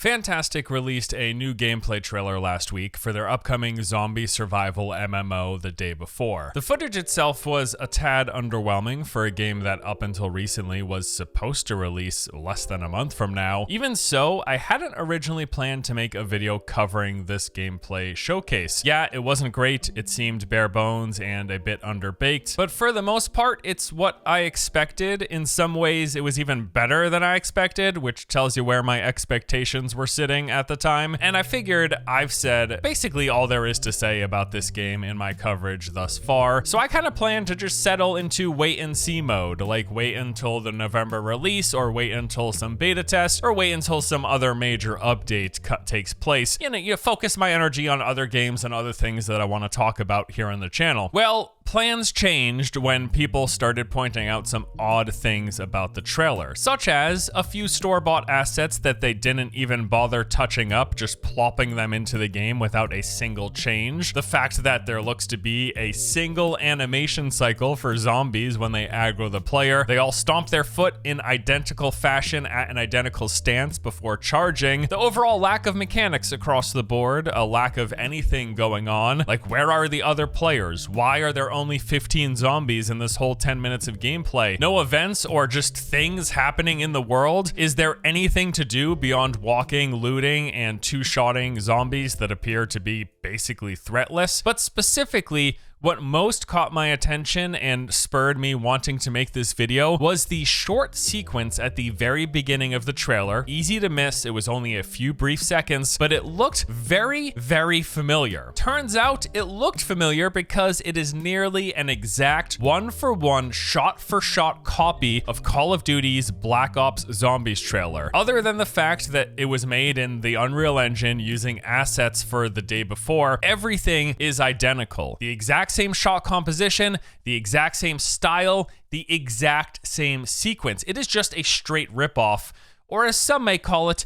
Fantastic released a new gameplay trailer last week for their upcoming zombie survival MMO the day before. The footage itself was a tad underwhelming for a game that up until recently was supposed to release less than a month from now. Even so, I hadn't originally planned to make a video covering this gameplay showcase. Yeah, it wasn't great, it seemed bare bones and a bit underbaked, but for the most part, it's what I expected. In some ways, it was even better than I expected, which tells you where my expectations were sitting at the time, and I figured I've said basically all there is to say about this game in my coverage thus far, so I kind of plan to just settle into wait and see mode, like wait until the November release, or wait until some beta test, or wait until some other major update takes place. You focus my energy on other games and other things that I want to talk about here on the channel. Well, plans changed when people started pointing out some odd things about the trailer, such as a few store-bought assets that they didn't even bother touching up, just plopping them into the game without a single change. The fact that there looks to be a single animation cycle for zombies when they aggro the player. They all stomp their foot in identical fashion at an identical stance before charging. The overall lack of mechanics across the board, a lack of anything going on. Like, where are the other players? Why are there only 15 zombies in this whole 10 minutes of gameplay? No events or just things happening in the world? Is there anything to do beyond walking, looting, and two-shotting zombies that appear to be basically threatless? But specifically, what most caught my attention and spurred me wanting to make this video was the short sequence at the very beginning of the trailer. Easy to miss, it was only a few brief seconds, but it looked very, very familiar. Turns out it looked familiar because it is nearly an exact one-for-one, shot-for-shot copy of Call of Duty's Black Ops Zombies trailer. Other than the fact that it was made in the Unreal Engine using assets for the day before, everything is identical. The exact same shot composition, the exact same style, the exact same sequence. It is just a straight ripoff, or as some may call it,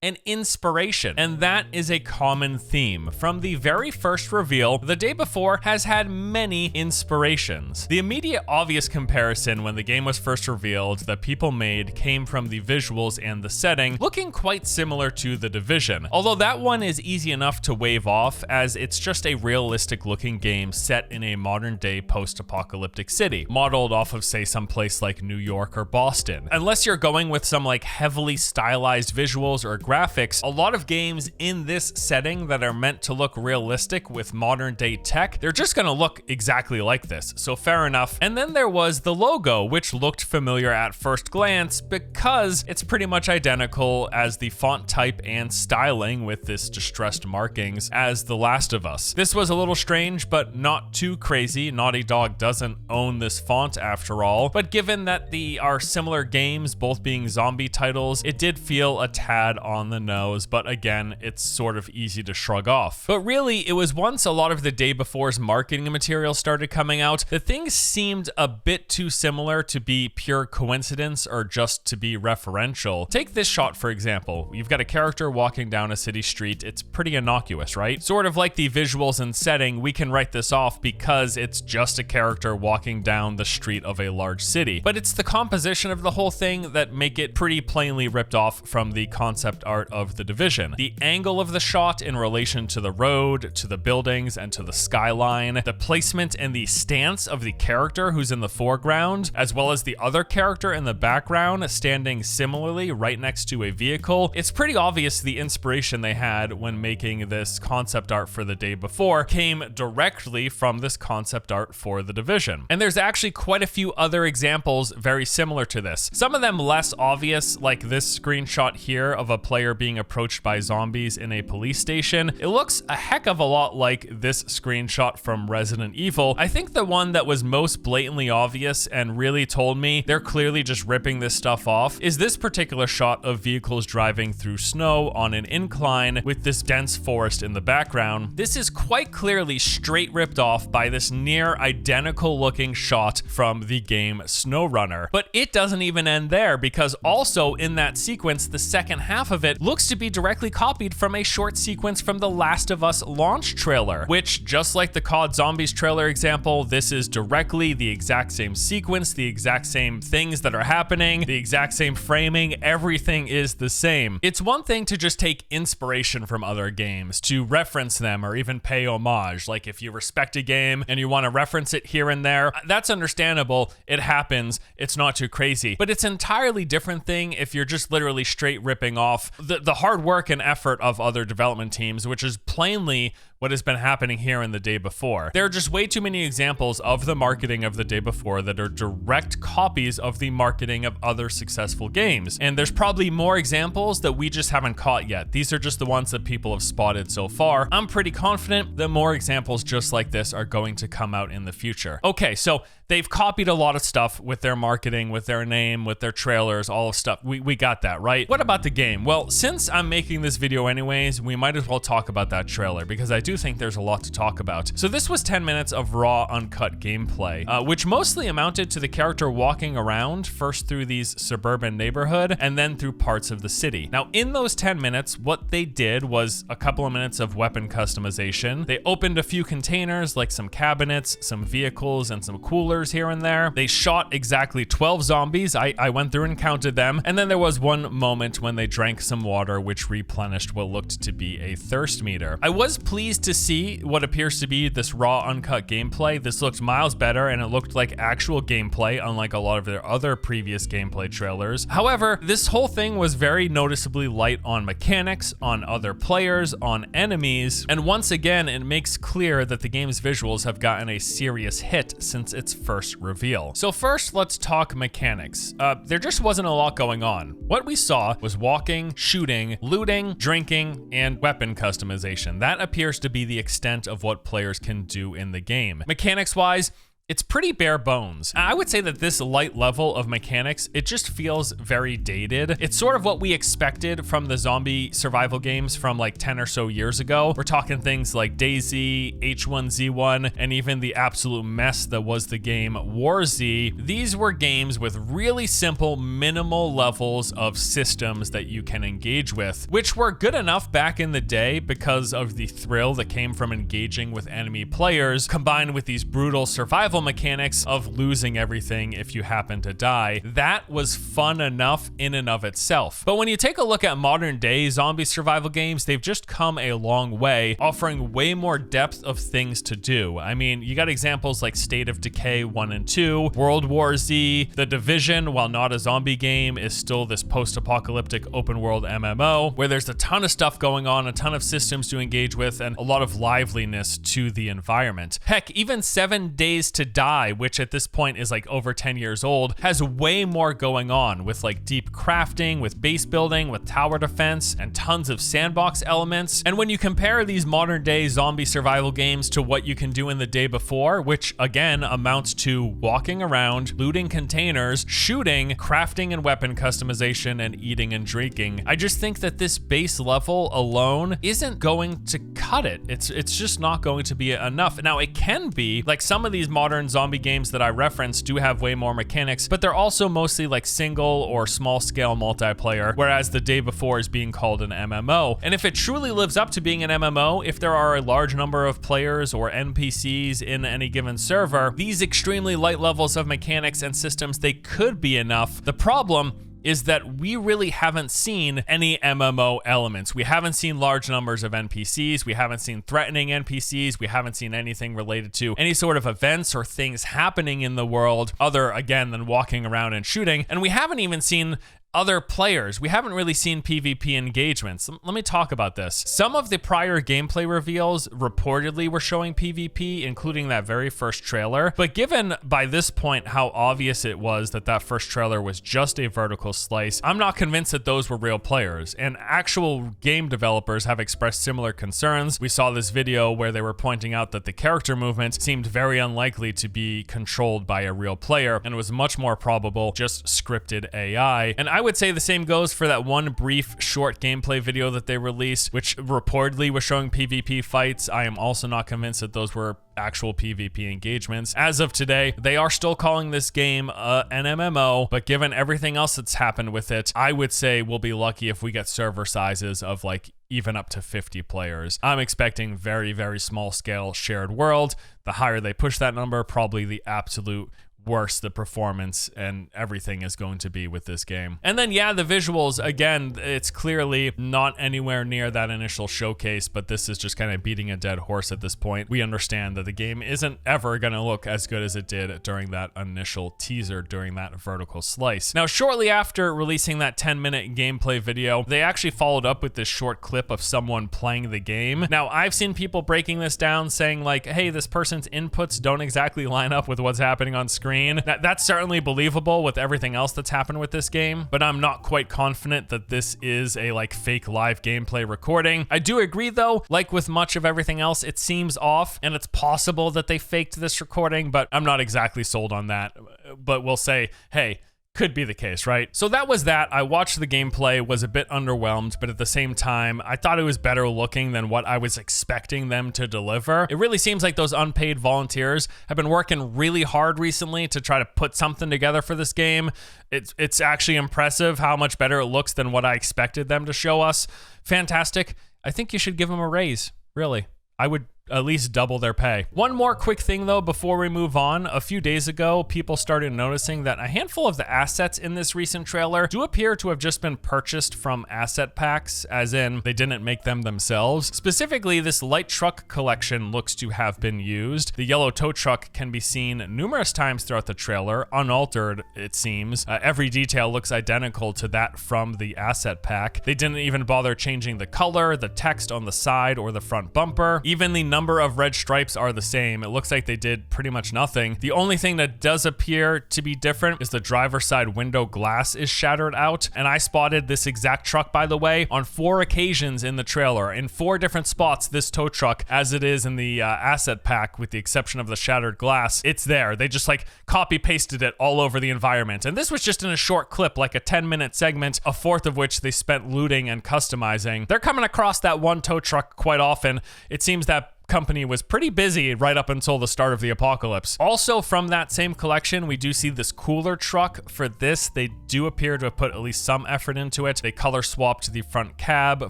an inspiration. And that is a common theme. From the very first reveal, the day before has had many inspirations. The immediate obvious comparison when the game was first revealed that people made came from the visuals and the setting, looking quite similar to The Division. Although that one is easy enough to wave off, as it's just a realistic looking game set in a modern day post-apocalyptic city, modeled off of, say, some place like New York or Boston. Unless you're going with some like heavily stylized visuals or graphics, a lot of games in this setting that are meant to look realistic with modern day tech, they're just gonna look exactly like this, so fair enough. And then there was the logo, which looked familiar at first glance because it's pretty much identical as the font type and styling with this distressed markings as The Last of Us. This was a little strange, but not too crazy. Naughty Dog doesn't own this font after all, but given that they are similar games, both being zombie titles, it did feel a tad on the nose, but again, it's sort of easy to shrug off. But really, it was once a lot of the day before's marketing material started coming out that things seemed a bit too similar to be pure coincidence or just to be referential. Take this shot, for example. You've got a character walking down a city street. It's pretty innocuous, right? Sort of like the visuals and setting, we can write this off because it's just a character walking down the street of a large city. But it's the composition of the whole thing that make it pretty plainly ripped off from the concept art of The Division. The angle of the shot in relation to the road, to the buildings, and to the skyline, the placement and the stance of the character who's in the foreground, as well as the other character in the background standing similarly right next to a vehicle. It's pretty obvious the inspiration they had when making this concept art for the day before came directly from this concept art for The Division. And there's actually quite a few other examples very similar to this. Some of them less obvious, like this screenshot here of a player being approached by zombies in a police station. It looks a heck of a lot like this screenshot from Resident Evil. I think the one that was most blatantly obvious and really told me they're clearly just ripping this stuff off is this particular shot of vehicles driving through snow on an incline with this dense forest in the background. This is quite clearly straight ripped off by this near identical looking shot from the game SnowRunner. But it doesn't even end there, because also in that sequence, the second half of of it looks to be directly copied from a short sequence from the Last of Us launch trailer, which, just like the COD Zombies trailer example, this is directly the exact same sequence, the exact same things that are happening, the exact same framing, everything is the same. It's one thing to just take inspiration from other games, to reference them or even pay homage. Like if you respect a game and you want to reference it here and there, that's understandable. It happens. It's not too crazy. But it's an entirely different thing if you're just literally straight ripping off the hard work and effort of other development teams, which is plainly what has been happening here in The Day Before. There are just way too many examples of the marketing of The Day Before that are direct copies of the marketing of other successful games. And there's probably more examples that we just haven't caught yet. These are just the ones that people have spotted so far. I'm pretty confident that more examples just like this are going to come out in the future. Okay, so they've copied a lot of stuff with their marketing, with their name, with their trailers, all of stuff. We got that, right? What about the game? Well, since I'm making this video anyways, we might as well talk about that trailer because I do think there's a lot to talk about. So this was 10 minutes of raw, uncut gameplay, which mostly amounted to the character walking around, first through these suburban neighborhood and then through parts of the city. Now, in those 10 minutes, what they did was a couple of minutes of weapon customization. They opened a few containers, like some cabinets, some vehicles, and some coolers here and there. They shot exactly 12 zombies. I went through and counted them. And then there was one moment when they drank some water, which replenished what looked to be a thirst meter. I was pleased to see what appears to be this raw, uncut gameplay. This looked miles better and it looked like actual gameplay, unlike a lot of their other previous gameplay trailers. However, this whole thing was very noticeably light on mechanics, on other players, on enemies, and once again, it makes clear that the game's visuals have gotten a serious hit since its first reveal. So first, let's talk mechanics. There just wasn't a lot going on. What we saw was walking, shooting, looting, drinking, and weapon customization. That appears to be the extent of what players can do in the game. Mechanics-wise, it's pretty bare bones. I would say that this light level of mechanics, it just feels very dated. It's sort of what we expected from the zombie survival games from like 10 or so years ago. We're talking things like DayZ, H1Z1, and even the absolute mess that was the game War Z. These were games with really simple, minimal levels of systems that you can engage with, which were good enough back in the day because of the thrill that came from engaging with enemy players, combined with these brutal survival mechanics of losing everything if you happen to die. That was fun enough in and of itself. But when you take a look at modern day zombie survival games, they've just come a long way, offering way more depth of things to do. I mean, you got examples like State of Decay 1 and 2, World War Z, The Division, while not a zombie game, is still this post-apocalyptic open world MMO, where there's a ton of stuff going on, a ton of systems to engage with, and a lot of liveliness to the environment. Heck, even 7 Days to Die, which at this point is like over 10 years old, has way more going on with like deep crafting, with base building, with tower defense, and tons of sandbox elements. And when you compare these modern day zombie survival games to what you can do in The Day Before, which again amounts to walking around, looting containers, shooting, crafting and weapon customization, and eating and drinking, I just think that this base level alone isn't going to cut it. It's just not going to be enough. Now it can be, like some of these modern zombie games that I referenced do have way more mechanics, but they're also mostly like single or small scale multiplayer, whereas The Day Before is being called an MMO. And if it truly lives up to being an MMO, if there are a large number of players or NPCs in any given server, these extremely light levels of mechanics and systems, they could be enough. The problem is that we really haven't seen any MMO elements. We haven't seen large numbers of NPCs. We haven't seen threatening NPCs. We haven't seen anything related to any sort of events or things happening in the world other, again, than walking around and shooting. And we haven't even seen other players. We haven't really seen PvP engagements. Let me talk about this. Some of the prior gameplay reveals reportedly were showing PvP, including that very first trailer. But given by this point how obvious it was that that first trailer was just a vertical slice, I'm not convinced that those were real players. And actual game developers have expressed similar concerns. We saw this video where they were pointing out that the character movement seemed very unlikely to be controlled by a real player, and it was much more probable just scripted AI. And I I would say the same goes for that one brief short gameplay video that they released, which reportedly was showing PvP fights. I am also not convinced that those were actual PvP engagements. As of today, they are still calling this game an MMO, but given everything else that's happened with it, I would say we'll be lucky if we get server sizes of like even up to 50 players. I'm expecting very, very small scale shared world. The higher they push that number, probably the absolute worse the performance and everything is going to be with this game. And then yeah, the visuals, again, it's clearly not anywhere near that initial showcase, but this is just kind of beating a dead horse at this point. We understand that the game isn't ever going to look as good as it did during that initial teaser, during that vertical slice. Now, shortly after releasing that 10-minute gameplay video, they actually followed up with this short clip of someone playing the game. Now, I've seen people breaking this down saying like, hey, this person's inputs don't exactly line up with what's happening on screen. That's certainly believable with everything else that's happened with this game, but I'm not quite confident that this is a like fake live gameplay recording. I do agree though, like with much of everything else, it seems off and it's possible that they faked this recording, but I'm not exactly sold on that. But we'll say, hey, could be the case, right? So that was that. I watched the gameplay, was a bit underwhelmed, but at the same time, I thought it was better looking than what I was expecting them to deliver. It really seems like those unpaid volunteers have been working really hard recently to try to put something together for this game. It's actually impressive how much better it looks than what I expected them to show us. Fantastic. I think you should give them a raise, really. I would at least double their pay. One more quick thing though before we move on. A few days ago, people started noticing that a handful of the assets in this recent trailer do appear to have just been purchased from asset packs, as in they didn't make them themselves. Specifically, this light truck collection looks to have been used. The yellow tow truck can be seen numerous times throughout the trailer, unaltered it seems. Every detail looks identical to that from the asset pack. They didn't even bother changing the color, the text on the side, or the front bumper. Even the number of red stripes are the same. It looks like they did pretty much nothing. The only thing that does appear to be different is the driver's side window glass is shattered out. And I spotted this exact truck, by the way, on 4 occasions in the trailer. In 4 different spots, this tow truck, as it is in the asset pack, with the exception of the shattered glass, it's there. They just like copy pasted it all over the environment. And this was just in a short clip, like a 10-minute segment, a fourth of which they spent looting and customizing. They're coming across that one tow truck quite often. It seems that company was pretty busy right up until the start of the apocalypse. Also from that same collection, we do see this cooler truck. For this, they do appear to have put at least some effort into it. They color swapped the front cab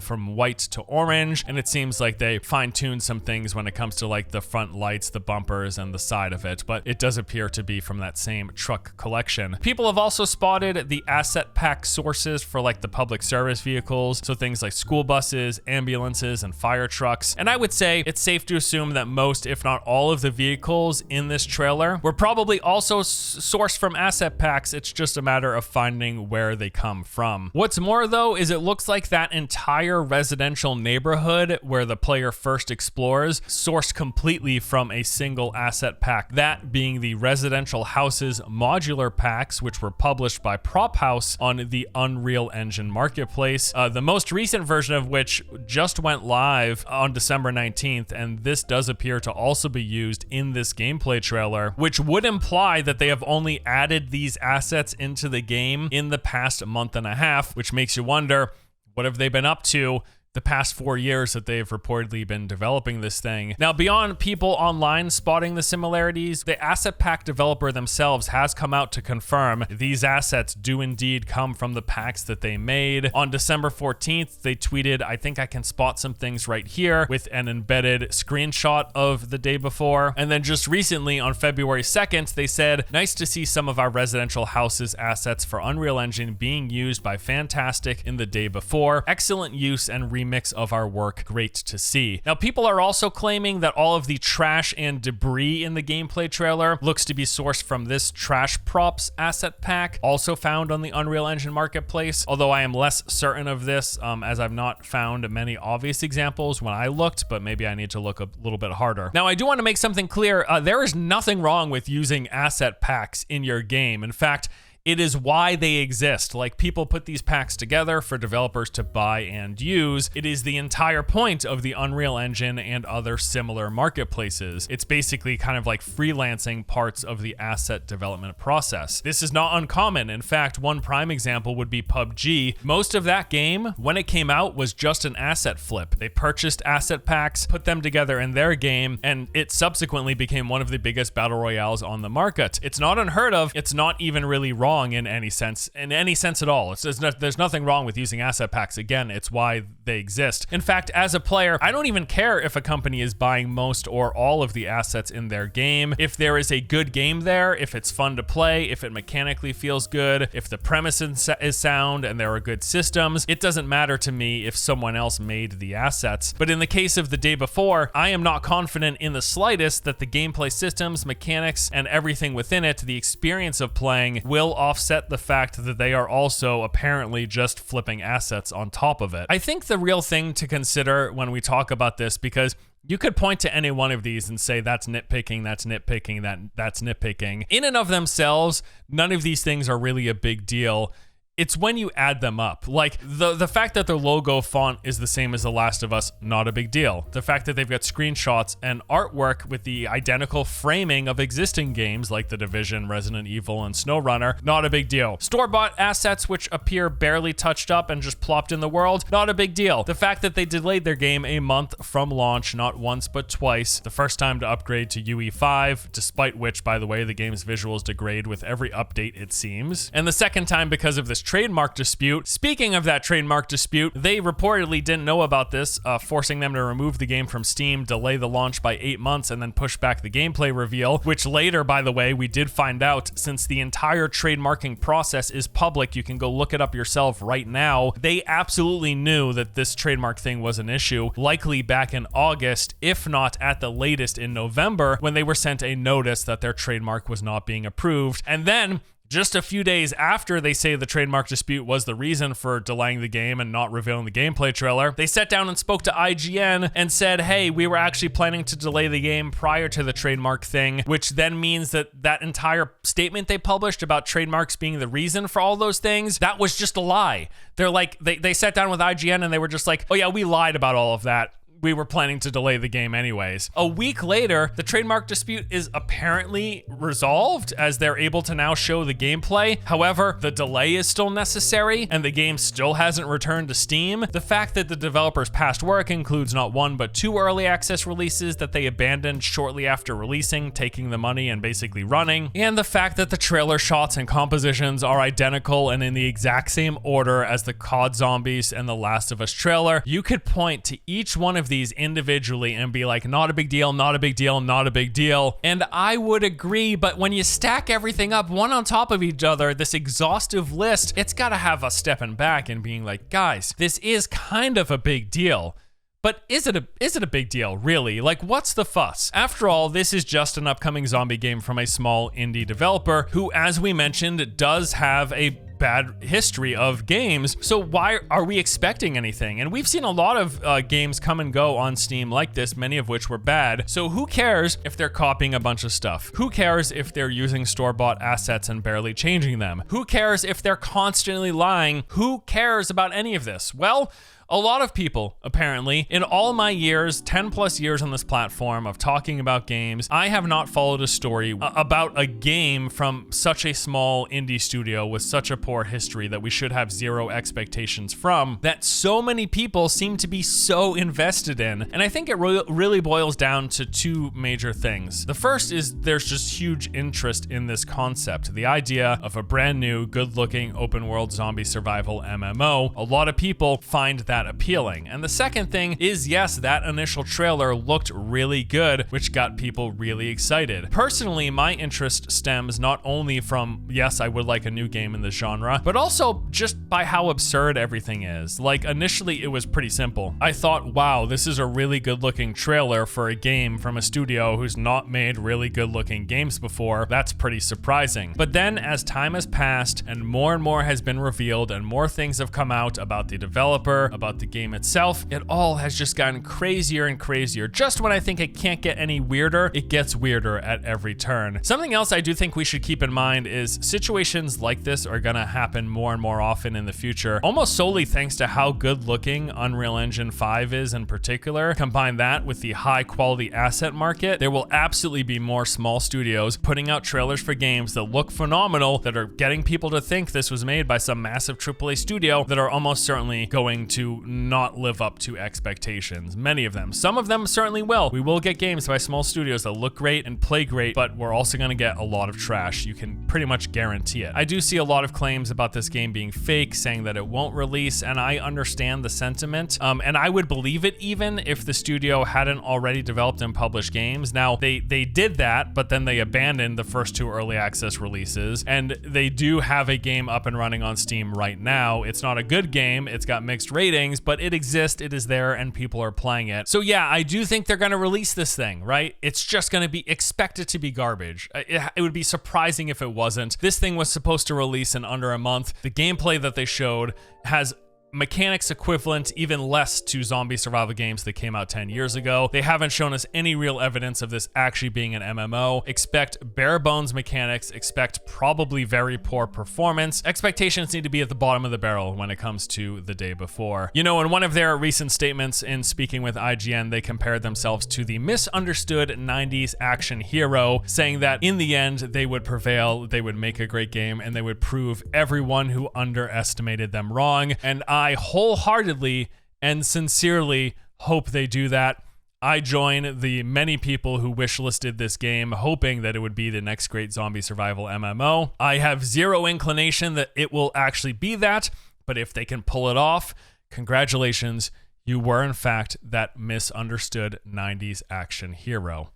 from white to orange, and it seems like they fine-tuned some things when it comes to like the front lights, the bumpers, and the side of it, but it does appear to be from that same truck collection. People have also spotted the asset pack sources for like the public service vehicles, so things like school buses, ambulances, and fire trucks, and I would say it's safe to assume that most, if not all, of the vehicles in this trailer were probably also sourced from asset packs. It's just a matter of finding where they come from. What's more though is it looks like that entire residential neighborhood where the player first explores sourced completely from a single asset pack, that being the residential houses modular packs, which were published by Prop House on the Unreal Engine marketplace, the most recent version of which just went live on December 19th, and this does appear to also be used in this gameplay trailer, which would imply that they have only added these assets into the game in the past month and a half, which makes you wonder, what have they been up to the past 4 years that they've reportedly been developing this thing? Now, beyond people online spotting the similarities, the asset pack developer themselves has come out to confirm these assets do indeed come from the packs that they made. On December 14th, they tweeted, I think I can spot some things right here, with an embedded screenshot of the day before. And then just recently on February 2nd, they said, nice to see some of our residential houses assets for Unreal Engine being used by Fantastic in the day before. Excellent use and remix of our work. Great to see. Now, people are also claiming that all of the trash and debris in the gameplay trailer looks to be sourced from this trash props asset pack, also found on the Unreal Engine marketplace, although I am less certain of this as I've not found many obvious examples when I looked, but maybe I need to look a little bit harder. Now, I do want to make something clear. There is nothing wrong with using asset packs in your game. In fact, It is why they exist. Like, people put these packs together for developers to buy and use. It is the entire point of the Unreal Engine and other similar marketplaces. It's basically kind of like freelancing parts of the asset development process. This is not uncommon. In fact, one prime example would be PUBG. Most of that game, when it came out, was just an asset flip. They purchased asset packs, put them together in their game, and it subsequently became one of the biggest battle royales on the market. It's not unheard of. It's not even really wrong in any sense at all. There's nothing wrong with using asset packs. Again, it's why they exist. In fact, as a player, I don't even care if a company is buying most or all of the assets in their game. If there is a good game there, if it's fun to play, if it mechanically feels good, if the premise is sound and there are good systems, it doesn't matter to me if someone else made the assets. But in the case of the day before, I am not confident in the slightest that the gameplay systems, mechanics, and everything within it, the experience of playing, will offset the fact that they are also apparently just flipping assets on top of it. I think the real thing to consider when we talk about this, because you could point to any one of these and say that's nitpicking, that's nitpicking, that's nitpicking. In and of themselves, none of these things are really a big deal. It's when you add them up. Like, the fact that their logo font is the same as The Last of Us, not a big deal. The fact that they've got screenshots and artwork with the identical framing of existing games like The Division, Resident Evil, and SnowRunner, not a big deal. Store-bought assets which appear barely touched up and just plopped in the world, not a big deal. The fact that they delayed their game a month from launch, not once but twice, the first time to upgrade to UE5, despite which, by the way, the game's visuals degrade with every update, it seems, and the second time because of this trademark dispute. Speaking of that trademark dispute, they reportedly didn't know about this, forcing them to remove the game from Steam, delay the launch by 8 months, and then push back the gameplay reveal, which later, by the way, we did find out, since the entire trademarking process is public, you can go look it up yourself right now. They absolutely knew that this trademark thing was an issue, likely back in August, if not at the latest in November, when they were sent a notice that their trademark was not being approved. And then, just a few days after they say the trademark dispute was the reason for delaying the game and not revealing the gameplay trailer, they sat down and spoke to IGN and said, hey, we were actually planning to delay the game prior to the trademark thing, which then means that that entire statement they published about trademarks being the reason for all those things, that was just a lie. They're like, they sat down with IGN and they were just like, oh yeah, we lied about all of that. We were planning to delay the game anyways. A week later, the trademark dispute is apparently resolved as they're able to now show the gameplay. However, the delay is still necessary and the game still hasn't returned to Steam. The fact that the developer's past work includes not one but 2 early access releases that they abandoned shortly after releasing, taking the money and basically running. And the fact that the trailer shots and compositions are identical and in the exact same order as the COD Zombies and The Last of Us trailer. You could point to each one of these individually and be like, not a big deal, not a big deal, not a big deal. And I would agree, but when you stack everything up one on top of each other, this exhaustive list, it's gotta have us stepping back and being like, guys, this is kind of a big deal. But is it a big deal, really? Like, what's the fuss? After all, this is just an upcoming zombie game from a small indie developer who, as we mentioned, does have a bad history of games, so why are we expecting anything? And we've seen a lot of games come and go on Steam like this, many of which were bad, so who cares if they're copying a bunch of stuff? Who cares if they're using store-bought assets and barely changing them? Who cares if they're constantly lying? Who cares about any of this? Well, a lot of people, apparently. In all my years, 10 plus years on this platform of talking about games, I have not followed a story about a game from such a small indie studio with such a poor history that we should have zero expectations from, that so many people seem to be so invested in. And I think it really boils down to 2 major things. The first is there's just huge interest in this concept, the idea of a brand new, good-looking, open-world zombie survival MMO. A lot of people find that appealing. And the second thing is, yes, that initial trailer looked really good, which got people really excited. Personally, my interest stems not only from, yes, I would like a new game in the genre, but also just by how absurd everything is. Like, initially it was pretty simple. I thought, wow, this is a really good looking trailer for a game from a studio who's not made really good looking games before. That's pretty surprising. But then as time has passed and more has been revealed and more things have come out about the developer, about about the game itself. It all has just gotten crazier and crazier. Just when I think it can't get any weirder, it gets weirder at every turn. Something else I do think we should keep in mind is situations like this are gonna happen more and more often in the future, almost solely thanks to how good looking Unreal Engine 5 is in particular. Combine that with the high quality asset market, there will absolutely be more small studios putting out trailers for games that look phenomenal, that are getting people to think this was made by some massive AAA studio, that are almost certainly going to not live up to expectations. Many of them. Some of them certainly will. We will get games by small studios that look great and play great, but we're also going to get a lot of trash. You can pretty much guarantee it. I do see a lot of claims about this game being fake, saying that it won't release, and I understand the sentiment. And I would believe it even if the studio hadn't already developed and published games. Now, they did that, but then they abandoned the first 2 early access releases, and they do have a game up and running on Steam right now. It's not a good game, it's got mixed ratings, but it exists, it is there, and people are playing it. So yeah, I do think they're gonna release this thing, right? It's just gonna be expected to be garbage. It would be surprising if it wasn't. This thing was supposed to release in under a month. The gameplay that they showed has mechanics equivalent, even less, to zombie survival games that came out 10 years ago. They haven't shown us any real evidence of this actually being an MMO. Expect bare bones mechanics, expect probably very poor performance. Expectations need to be at the bottom of the barrel when it comes to the day before. You know, in one of their recent statements in speaking with IGN, they compared themselves to the misunderstood 90s action hero, saying that in the end, they would prevail, they would make a great game, and they would prove everyone who underestimated them wrong. And I wholeheartedly and sincerely hope they do that. I join the many people who wishlisted this game, hoping that it would be the next great zombie survival MMO. I have zero inclination that it will actually be that, but if they can pull it off, congratulations, you were in fact that misunderstood 90s action hero.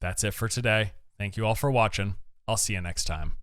That's it for today. Thank you all for watching. I'll see you next time.